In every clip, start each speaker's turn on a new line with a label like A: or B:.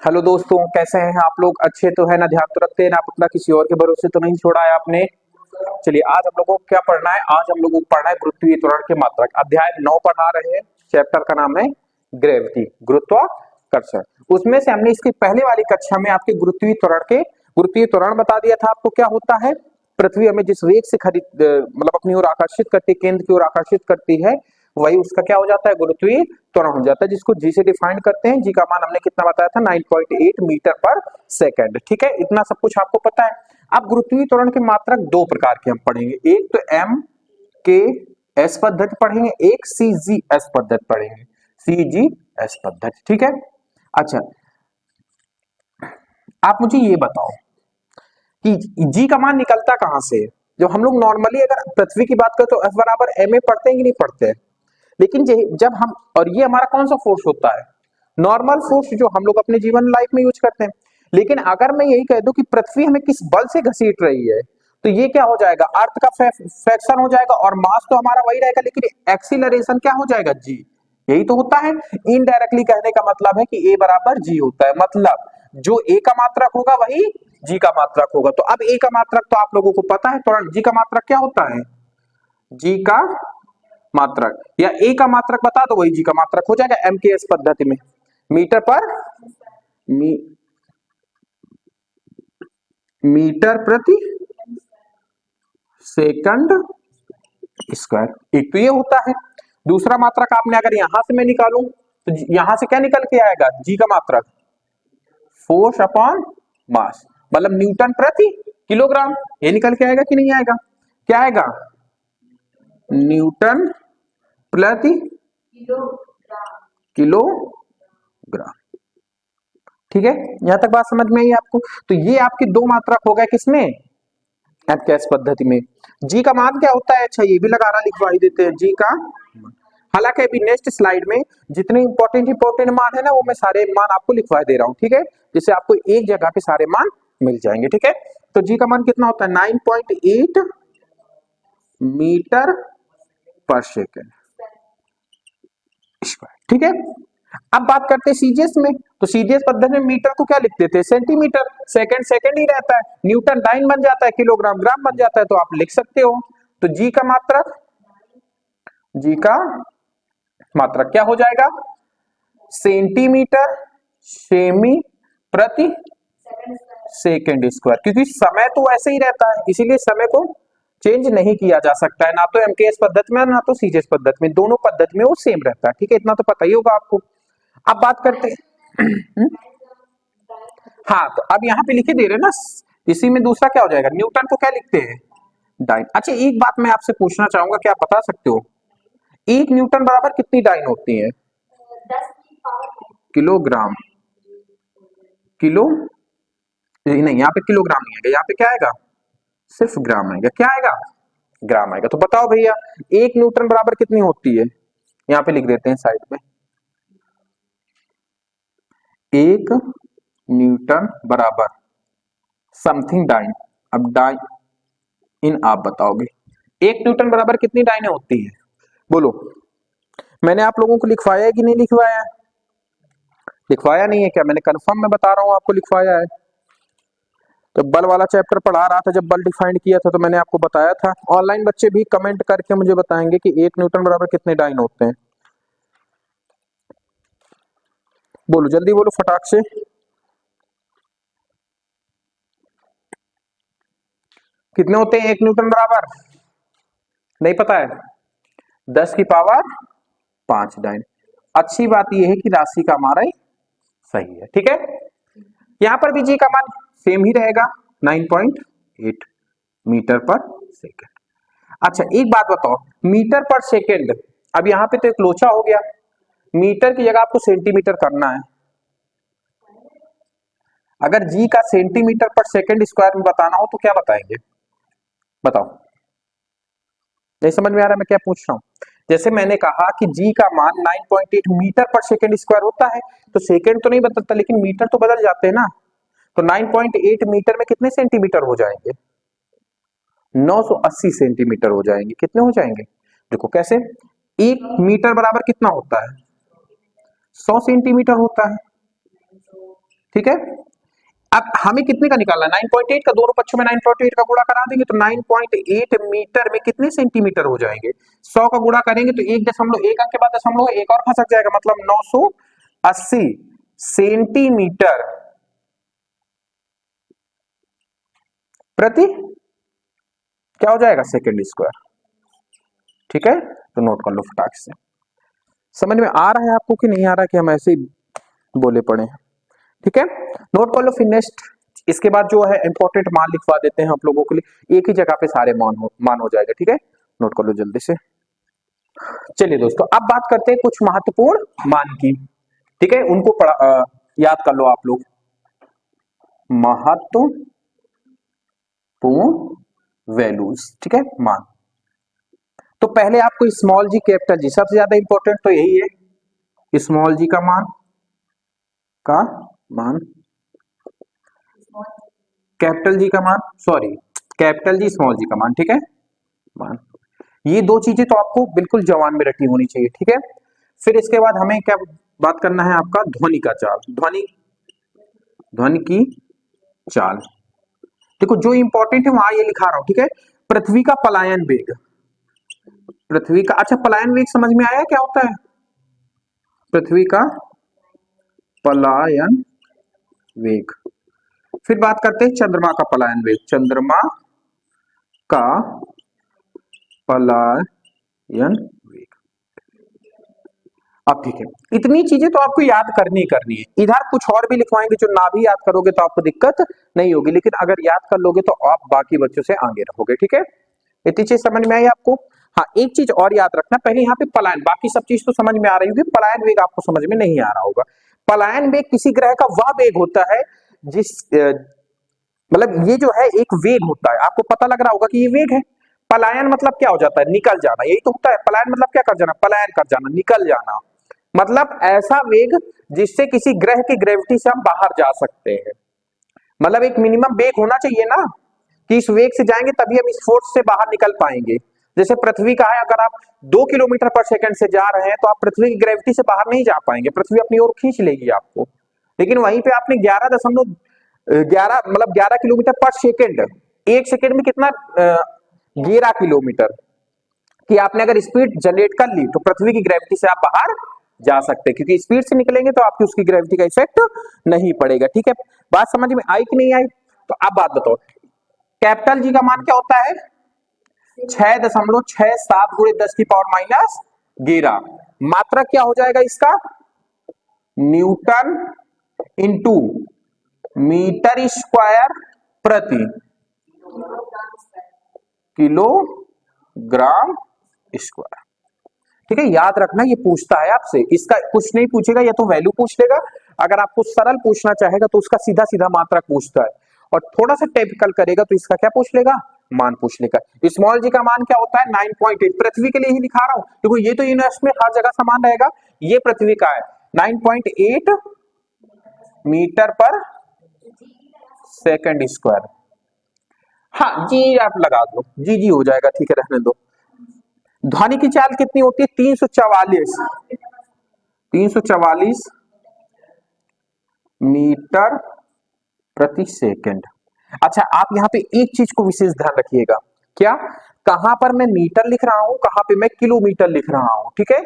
A: Hello दोस्तों, कैसे हैं आप लोग? अच्छे तो है ना? ध्यान तो रखते हैं ना? अपना किसी और के भरोसे तो नहीं छोड़ा है आपने? चलिए, आज हम लोगों को क्या पढ़ना है? आज हम लोगों को पढ़ना है गुरुत्वीय त्वरण के मात्रक। अध्याय 9 पढ़ा रहे हैं। चैप्टर का नाम है ग्रेविटी, गुरुत्वाकर्षण। उसमें से हमने इसकी पहले वाली कक्षा में आपके गुरुत्वीय त्वरण बता दिया था आपको क्या होता है। पृथ्वी हमें जिस वेग से मतलब अपनी ओर आकर्षित करती है, केंद्र की ओर आकर्षित करती है, वही उसका क्या हो जाता है? गुरुत्वीय त्वरण हो जाता है, जिसको जी से डिफाइन करते हैं। जी का मान हमने कितना बताया था? 9.8 मीटर पर सेकंड। ठीक है, इतना सब कुछ आपको पता है। अब गुरुत्वीय त्वरण के मात्रक दो प्रकार के हम पढ़ेंगे। एक तो एम के एस पद्धति पढ़ेंगे, एक सी जी एस पद्धति पढ़ेंगे। सी जी एस पद्धति, ठीक है। अच्छा, आप मुझे ये बताओ कि जी का मान निकलता कहां से है? जो हम लोग नॉर्मली अगर पृथ्वी की बात करें तो एफ बराबर एम ए पढ़ते हैं कि नहीं पढ़ते हैं? लेकिन जब हम, और ये हमारा कौन सा फोर्स होता है? नॉर्मल फोर्स, जो हम लोग अपने जीवन लाइफ में यूज करते हैं। लेकिन अगर मैं यही कह दूं कि पृथ्वी हमें किस बल से घसीट रही है, तो ये क्या हो जाएगा? अर्थ का फ्रैक्शन हो जाएगा, और मास तो हमारा वही रहेगा, लेकिन एक्सीलरेशन क्या हो जाएगा? जी। यही तो होता है। इनडायरेक्टली कहने का मतलब है कि ए बराबर जी होता है। मतलब जो ए का मात्रक होगा वही जी का मात्रक होगा। तो अब ए का मात्रक तो आप लोगों को पता है, तो जी का मात्रक क्या होता है? जी का मात्रक, या ए का मात्रक बता दो, वही जी का मात्रक हो जाएगा एम के एस पद्धति में। मीटर पर मीटर प्रति सेकंड स्क्वायर। एक तो ये होता है। दूसरा मात्रक आपने अगर यहां से मैं निकालूं तो यहां से क्या निकल के आएगा? जी का मात्रक फोर्स अपॉन मास, मतलब न्यूटन प्रति किलोग्राम। ये निकल के आएगा कि नहीं आएगा? क्या आएगा? न्यूटन प्रति किलोग्राम। ठीक है, यहां तक बात समझ में आई आपको? तो ये आपके दो मात्रक हो गए किसमें? एफकेएस पद्धति में। जी का मान क्या होता है? अच्छा, ये भी लगाना लिखवा ही देते हैं जी का। हालांकि अभी नेक्स्ट स्लाइड में जितने इंपॉर्टेंट मान है ना, वो मैं सारे मान आपको लिखवा दे रहा हूं। ठीक है, जिससे आपको एक जगह पे सारे मान मिल जाएंगे। ठीक है, तो जी का मान कितना होता है? 9.8 मीटर पर सेकेंड स्क्वायर। ठीक है, अब बात करते हैं सीजीएस में। तो सीजीएस पद्धति में मीटर को क्या लिख देते हैं? सेंटीमीटर। सेकंड सेकंड ही रहता है। न्यूटन डाइन बन जाता है, किलोग्राम ग्राम बन जाता है, तो आप लिख सकते हो। तो जी का मात्रक, जी का मात्रक क्या हो जाएगा? सेंटीमीटर सेमी प्रति सेकंड स्क्वायर। क्योंकि समय तो वैसे ही रहता है, इसीलिए समय को चेंज नहीं किया जा सकता है, ना तो एमकेएस पद्धति में ना तो सीजीएस पद्धति में। दोनों पद्धति में वो सेम रहता है। ठीक है, इतना तो पता ही होगा आपको। अब बात करते हैं हाँ, तो अब यहाँ पे लिखे दे रहे ना, इसी में दूसरा क्या हो जाएगा? न्यूटन को क्या लिखते हैं? डाइन। अच्छा, एक बात मैं आपसे पूछना चाहूंगा, क्या आप बता सकते हो एक न्यूटन बराबर कितनी डाइन होती है? किलोग्राम। किलो नहीं, यहाँ पे किलोग्राम नहीं आएगा, यहाँ पे क्या आएगा? सिर्फ ग्राम आएगा। क्या आएगा? ग्राम आएगा। तो बताओ भैया, एक न्यूटन बराबर कितनी होती है? यहाँ पे लिख देते हैं साइड में, एक न्यूटन बराबर समथिंग डाइन। अब डाइन इन आप बताओगे एक न्यूटन बराबर कितनी डाइनें होती है? बोलो। मैंने आप लोगों को लिखवाया है कि नहीं लिखवाया है? लिखवाया नहीं है क्या? मैंने कंफर्म में बता रहा हूं आपको, लिखवाया है। तो बल वाला चैप्टर पढ़ा रहा था, जब बल डिफाइन किया था तो मैंने आपको बताया था। ऑनलाइन बच्चे भी कमेंट करके मुझे बताएंगे कि एक न्यूटन बराबर कितने डाइन होते हैं। बोलो, जल्दी बोलो फटाक से। कितने होते हैं एक न्यूटन बराबर? नहीं पता है? 10 की पावर 5 डाइन। अच्छी बात यह है कि राशि का हमारा ही सही है। ठीक है, यहां पर भी जी का मान सेम ही रहेगा, 9.8 मीटर पर सेकेंड। अच्छा, एक बात बताओ, मीटर पर सेकेंड, अब यहां पे तो एक लोचा हो गया। मीटर की जगह आपको सेंटीमीटर करना है। अगर जी का सेंटीमीटर पर सेकेंड स्क्वायर में बताना हो तो क्या बताएंगे? बताओ। नहीं समझ में आ रहा मैं क्या पूछ रहा हूं? जैसे मैंने कहा कि जी का मान 9.8 मीटर पर सेकेंड स्क्वायर होता है, तो सेकेंड तो नहीं बदलता, लेकिन मीटर तो बदल जाते हैं ना। तो 9.8 मीटर में कितने सेंटीमीटर हो जाएंगे? 980 सेंटीमीटर हो जाएंगे। कितने हो जाएंगे? देखो कैसे, एक मीटर बराबर कितना होता है? 100 सेंटीमीटर होता है। ठीक है। अब हमें कितने का निकालना है, 9.8 का, दोनों पक्षों में 9.8 का गुणा करा देंगे तो 9.8 मीटर में कितने सेंटीमीटर हो जाएंगे, 100 का गुणा करेंगे तो 1.1 अंक के बाद दशमलव एक और खसक जाएगा, मतलब 980 सेंटीमीटर प्रति क्या हो जाएगा, सेकंड स्क्वायर। ठीक है, तो नोट कर लो फटाक से। समझ में आ रहा है आपको कि नहीं आ रहा कि हम ऐसे ही बोले पड़े हैं। ठीक है, नोट कर लो। फिर नेक्स्ट इसके बाद जो है इंपॉर्टेंट मान लिखवा देते हैं आप लोगों के लिए, एक ही जगह पे सारे मान हो जाएगा। ठीक है, नोट कर लो जल्दी से। चलिए दोस्तों, अब बात करते हैं कुछ महत्वपूर्ण मान की। ठीक है, उनको याद कर लो आप लोग। महत्वपूर्ण वैल्यूज, ठीक है, मान। तो पहले आपको स्मॉल जी कैपिटल जी, सबसे ज्यादा इंपॉर्टेंट तो यही है, स्मॉल जी का मान कैपिटल जी का मान, सॉरी कैपिटल जी स्मॉल जी का मान। ठीक है, मान, ये दो चीजें तो आपको बिल्कुल जवान में रटी होनी चाहिए। ठीक है, फिर इसके बाद हमें क्या बात करना है, आपका ध्वनि का चाल, ध्वनि की चाल। देखो जो इंपॉर्टेंट है वहां ये लिखा रहा हूं। ठीक है, पृथ्वी का पलायन वेग, पृथ्वी का, अच्छा पलायन वेग समझ में आया क्या होता है, पृथ्वी का पलायन वेग। फिर बात करते हैं चंद्रमा का पलायन वेग, चंद्रमा का पलायन वेग। अब ठीक है, इतनी चीजें तो आपको याद करनी ही करनी है। इधर कुछ और भी लिखवाएंगे, जो ना भी याद करोगे तो आपको दिक्कत नहीं होगी, लेकिन अगर याद कर लोगे तो आप बाकी बच्चों से आगे रहोगे। ठीक है, इतनी चीज समझ में आई आपको। हाँ, एक चीज और याद रखना, पहले यहाँ पे पलायन, बाकी सब चीज तो समझ में आ रही होगी, पलायन वेग आपको समझ में नहीं आ रहा होगा। पलायन वेग किसी ग्रह का वह वेग होता है जिस मतलब ये जो है एक वेग होता है, आपको पता लग रहा होगा कि ये वेग है। पलायन मतलब क्या हो जाता है, निकल जाना, यही तो होता है। पलायन मतलब क्या कर जाना, पलायन कर जाना, निकल जाना, मतलब ऐसा वेग जिससे किसी ग्रह की ग्रेविटी से हम बाहर जा सकते हैं। मतलब एक मिनिमम वेग होना चाहिए ना, कि इस वेग से जाएंगे तभी हम इस फोर्स से बाहर निकल पाएंगे। जैसे पृथ्वी का है, अगर आप 2 किलोमीटर पर सेकंड से जा रहे हैं तो आप पृथ्वी की ग्रेविटी से बाहर नहीं जा पाएंगे, पृथ्वी अपनी ओर खींच लेगी आपको। लेकिन वहीं पे आपने 11 मतलब 11 किलोमीटर पर सेकंड, एक सेकंड में कितना 11 किलोमीटर कि आपने अगर स्पीड जनरेट कर ली तो पृथ्वी की ग्रेविटी से आप बाहर जा सकते हैं, क्योंकि स्पीड से निकलेंगे तो आपकी उसकी ग्रेविटी का इफेक्ट नहीं पड़ेगा। ठीक है, बात समझ में आई कि नहीं आई। तो अब बात बताओ, कैपिटल जी का मान क्या होता है, 6.67 गुणे 10 की पावर माइनस 11। मात्रा क्या हो जाएगा इसका, न्यूटन इंटू मीटर स्क्वायर प्रति किलोग्राम स्क्वायर। ठीक है, याद रखना, ये पूछता है आपसे, इसका कुछ नहीं पूछेगा, या तो वैल्यू पूछ लेगा, अगर आपको सरल पूछना चाहेगा तो उसका सीधा सीधा मात्रक पूछता है, और थोड़ा सा टिपिकल करेगा तो इसका क्या पूछ लेगा, मान पूछ लेगा। स्मॉल जी का मान क्या होता है, 9.8, पृथ्वी के लिए ही दिखा रहा हूं, देखो ये तो यूनिवर्स में हर जगह समान रहेगा, ये पृथ्वी का है 9.8 मीटर पर सेकंड स्क्वायर। हाँ जी, आप लगा दो, जी जी हो जाएगा, ठीक है रहने दो। ध्वनि की चाल कितनी होती है, 344 मीटर प्रति सेकंड। अच्छा, आप यहाँ पे एक चीज को विशेष ध्यान रखिएगा, क्या, कहां पर मैं मीटर लिख रहा हूं, कहां पे मैं किलोमीटर लिख रहा हूं। ठीक है,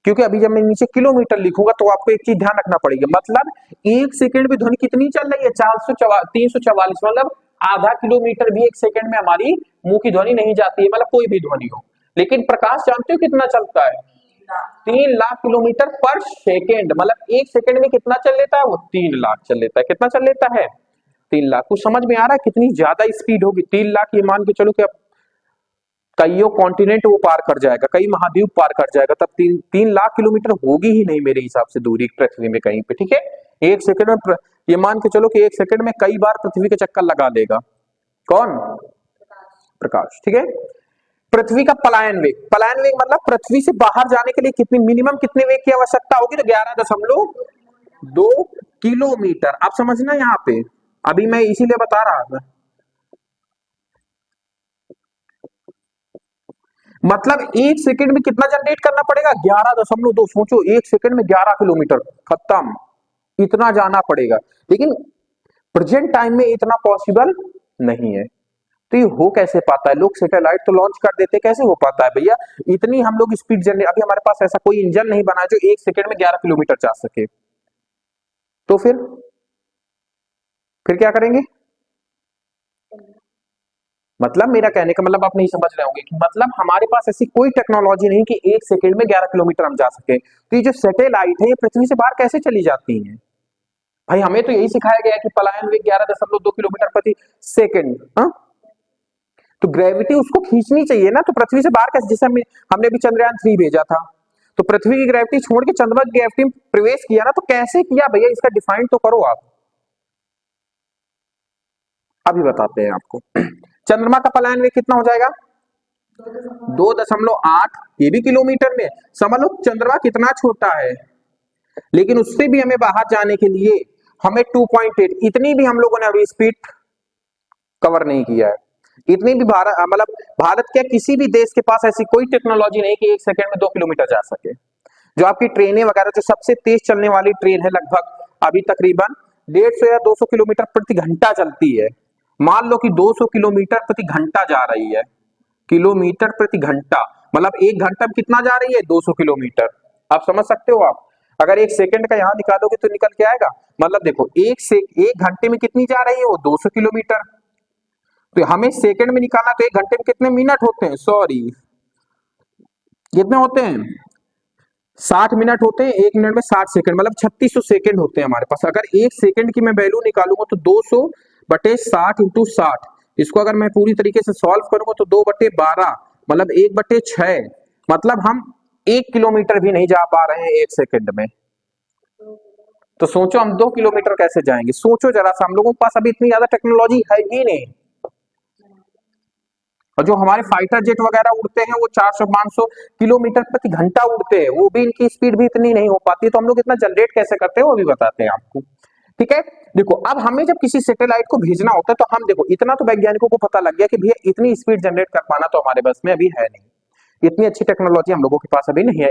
A: क्योंकि अभी जब मैं नीचे किलोमीटर लिखूंगा तो आपको एक चीज ध्यान रखना पड़ेगी, मतलब एक सेकंड में ध्वनि कितनी चल रही है, 344, मतलब आधा किलोमीटर भी एक सेकंड में हमारी मुंह की ध्वनि नहीं जाती है, मतलब कोई भी ध्वनि हो। लेकिन प्रकाश जानते हो कितना चलता है, 3 लाख किलोमीटर पर सेकेंड, मतलब एक सेकंड में कितना चल लेता है वो, 3 लाख चल लेता है। कितना चल लेता है, 3 लाख। कुछ समझ में आ रहा है कितनी ज्यादा स्पीड होगी, 3 लाख, ये मान के चलो कि अब कईयों कॉन्टिनेंट वो पार कर जाएगा, कई महाद्वीप पार कर जाएगा, तब 3 लाख किलोमीटर होगी ही नहीं मेरे हिसाब से दूरी पृथ्वी में कहीं पे। ठीक है, एक सेकंड में, ये मान के चलो कि एक सेकंड में कई बार पृथ्वी के चक्कर लगा देगा, कौन, प्रकाश। ठीक है, पृथ्वी का पलायन वेग मतलब पृथ्वी से बाहर जाने के लिए कितनी मिनिमम कितने वेग की आवश्यकता होगी, तो 11.2 किलोमीटर। आप समझना यहाँ पे, अभी मैं इसीलिए बता रहा था, मतलब एक सेकंड में कितना जनरेट करना पड़ेगा, 11.2। सोचो एक सेकंड में 11 किलोमीटर, खत्म। इतना जाना पड़ेगा, लेकिन प्रेजेंट टाइम में इतना पॉसिबल नहीं है। तो ये हो कैसे पाता है? लोग सैटेलाइट तो लॉन्च कर देते, कैसे हो पाता है भैया? इतनी हम लोग स्पीड जनरेट, अभी हमारे पास ऐसा कोई इंजन नहीं बना जो 1 सेकंड में 11 किलोमीटर जा सके। तो फिर क्या करेंगे? मतलब मेरा कहने का मतलब आप नहीं समझ रहे होंगे कि मतलब हमारे पास ऐसी कोई टेक्नोलॉजी नहीं कि 1 सेकंड में 11 किलोमीटर हम जा सके। तो ये जो सैटेलाइट है ये पृथ्वी से बाहर कैसे चली जाती हैं? भाई हमें तो यही सिखाया गया है कि पलायन वेग 11.2 किलोमीटर प्रति सेकंड। हाँ, तो ग्रेविटी उसको खींचनी चाहिए ना, तो पृथ्वी से बाहर कैसे? जैसे हमने भी चंद्रयान 3 भेजा था, तो पृथ्वी की ग्रेविटी छोड़ के चंद्रमा की ग्रेविटी में प्रवेश किया ना, तो कैसे किया भैया? इसका डिफाइन तो करो आप। अभी बताते हैं आपको। चंद्रमा का पलायन वेग कितना हो जाएगा? 2.8। ये भी किलोमीटर में। समझ लो चंद्रमा कितना छोटा है, लेकिन उससे भी हमें बाहर जाने के लिए हमें 2.8, इतनी भी हम लोगों ने अभी स्पीड कवर नहीं किया है। इतनी भी भारत मतलब भारत के किसी भी देश के पास ऐसी कोई टेक्नोलॉजी नहीं कि 1 सेकंड में 2 किलोमीटर जा सके। जो आपकी ट्रेनें वगैरह, जो सबसे तेज चलने वाली ट्रेन है, लगभग अभी तकरीबन 150 या 200 किलोमीटर प्रति घंटा चलती है। मान लो कि 200 किलोमीटर प्रति घंटा जा रही है, किलोमीटर प्रति घंटा, मतलब 1 घंटा में कितना जा रही है? 200 किलोमीटर। आप समझ सकते हो आप? अगर 1 सेकंड का यहां निकालोगे तो निकल के आएगा। मतलब देखो 1 घंटे में कितनी जा रही है वो? 200 किलोमीटर। तो हमें सेकंड में निकालना, तो 1 घंटे में कितने मिनट होते हैं? सॉरी, कितने होते हैं? 60 मिनट होते हैं। 1 मिनट में 60 सेकंड, मतलब 3600 सेकंड होते हैं हमारे पास। अगर 1 सेकंड की मैं वैल्यू निकालूंगा तो 200/60 इंटू 60, इसको अगर मैं पूरी तरीके से सॉल्व करूंगा तो 2/12, मतलब 1/6, मतलब हम 1 किलोमीटर भी नहीं जा पा रहे हैं 1 सेकंड में। तो सोचो हम 2 किलोमीटर कैसे जाएंगे? सोचो जरा सा, हम लोगों के पास अभी इतनी ज्यादा टेक्नोलॉजी है ही नहीं। और जो हमारे फाइटर जेट वगैरह उड़ते हैं वो 400-500 किलोमीटर प्रति घंटा उड़ते हैं, वो भी इनकी स्पीड भी इतनी नहीं हो पाती। तो हम लोग इतना जनरेट कैसे करते हैं वो भी बताते हैं आपको। ठीक है, देखो अब हमें जब किसी सैटेलाइट को भेजना होता है तो हम देखो इतना तो वैज्ञानिकों को पता लग गया कि भैया इतनी स्पीड जनरेट कर पाना तो हमारे बस में अभी है नहीं। इतनी अच्छी टेक्नोलॉजी हम लोगों के पास अभी नहीं है,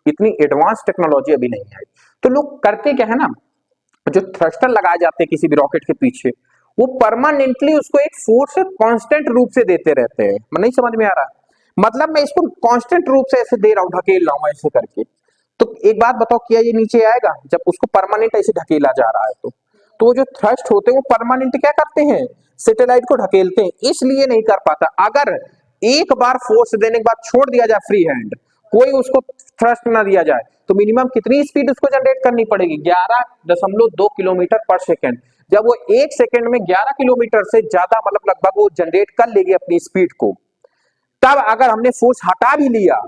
A: इतनी एडवांस टेक्नोलॉजी अभी नहीं है। तो लोग करते क्या है ना, जो थ्रस्टर लगाए जाते हैं किसी भी रॉकेट के पीछे, वो परमानेंटली उसको एक फोर्स कांस्टेंट रूप से देते रहते हैं। मैं नहीं समझ में आ रहा, मतलब मैं इसको कांस्टेंट रूप से ऐसे दे रहा हूं, ढकेल रहा हूं ऐसे करके। तो एक बात बताओ, क्या ये नीचे आएगा जब उसको परमानेंट ऐसे ढकेला जा रहा है? तो जो थ्रस्ट होते हैं वो परमानेंट क्या करते हैं? सैटेलाइट को ढकेलते हैं, इसलिए नहीं कर पाता। अगर एक बार फोर्स देने के बाद छोड़ दिया जाए फ्री हैंड, कोई उसको थ्रस्ट ना दिया जाए, तो मिनिमम कितनी स्पीड उसको जनरेट करनी पड़ेगी? 11.2 किलोमीटर पर सेकंड। जब वो 1 सेकंड में 11 किलोमीटर से ज्यादा, मतलब लगभग वो जनरेट कर लेगी अपनी स्पीड को, तब अगर हमने फोर्स हटा भी लिया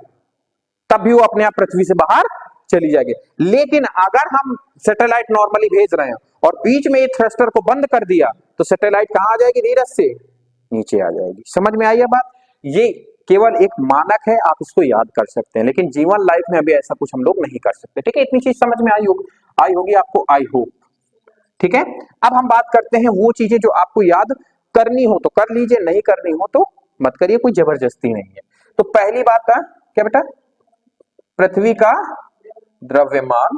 A: तब भी वो अपने आप पृथ्वी से बाहर चली जाएगी। लेकिन अगर हम सैटेलाइट नॉर्मली भेज रहे हैं और बीच में ये थ्रस्टर को बंद कर दिया, तो सैटेलाइट कहां आ जाएगी? धीरे से नीचे आ जाएगी। समझ में आई है बात? ये केवल एक मानक है, आप इसको याद कर सकते हैं, लेकिन जीवन लाइफ में अभी ऐसा कुछ हम लोग नहीं कर सकते। ठीक है, इतनी चीज समझ में आई होगी आपको, आई होप। ठीक है, अब हम बात करते हैं वो चीजें जो आपको याद करनी हो तो कर लीजिए, नहीं करनी हो तो मत करिए, कोई जबरदस्ती नहीं है। तो पहली बात था क्या बेटा? पृथ्वी का द्रव्यमान,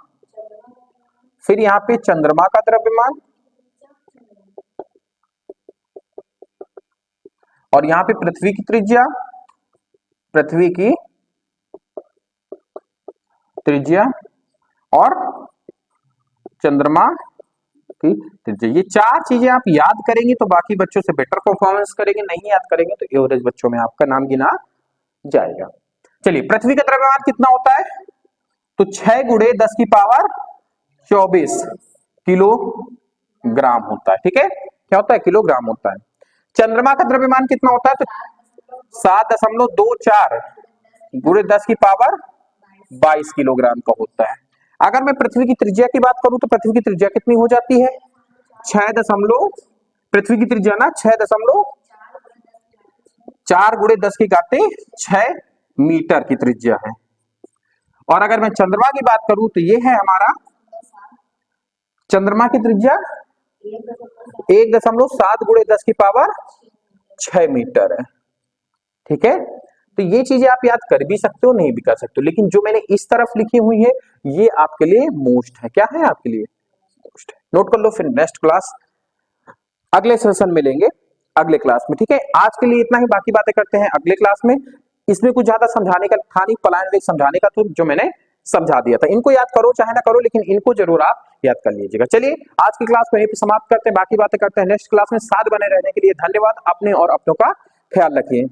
A: फिर यहां पे चंद्रमा का द्रव्यमान, और यहां पे पृथ्वी की त्रिज्या, पृथ्वी की त्रिज्या और चंद्रमा की त्रिज्या। ये 4 चीजें आप याद करेंगे तो बाकी बच्चों से बेटर परफॉर्मेंस करेंगे, नहीं याद करेंगे तो एवरेज बच्चों में आपका नाम गिना जाएगा। चलिए, पृथ्वी का द्रव्यमान कितना होता है? तो 6 गुणे 10 की पावर 24 किलोग्राम होता है। ठीक है, क्या होता है? किलोग्राम होता है। चंद्रमा का द्रव्यमान कितना होता है? तो 7.24 गुणे 10 की पावर 22 किलोग्राम का होता है। अगर मैं पृथ्वी की त्रिज्या की बात करूं तो पृथ्वी की त्रिज्या कितनी हो जाती है? 6 पृथ्वी की त्रिज्या ना 6.4 गुणे 10 की घाते 6 मीटर की त्रिज्या है। और अगर मैं चंद्रमा की बात करूं तो ये है हमारा, चंद्रमा की त्रिज्या 1.7 गुणे 10 की पावर 6 मीटर है। ठीक है, तो ये चीजें आप याद कर भी सकते हो, नहीं भी कर सकते हो, लेकिन जो मैंने इस तरफ लिखी हुई है ये आपके लिए मोस्ट है। क्या है आपके लिए? नोट कर लो, फिर नेक्स्ट क्लास अगले सेशन मिलेंगे अगले क्लास में, ठीक है। आज के लिए इतना ही, बाकी बातें करते हैं अगले क्लास में। इसमें कुछ ज्यादा समझाने का था नहीं, पलायन वेग समझाने का तो जो मैंने समझा दिया था। इनको याद करो चाहे ना करो, लेकिन इनको जरूर आप याद कर लीजिएगा। चलिए आज की क्लास को यहीं पे समाप्त करते हैं, बाकी बातें करते हैं नेक्स्ट क्लास में। साथ बने रहने के लिए धन्यवाद। अपने और अपनों का ख्याल रखिए।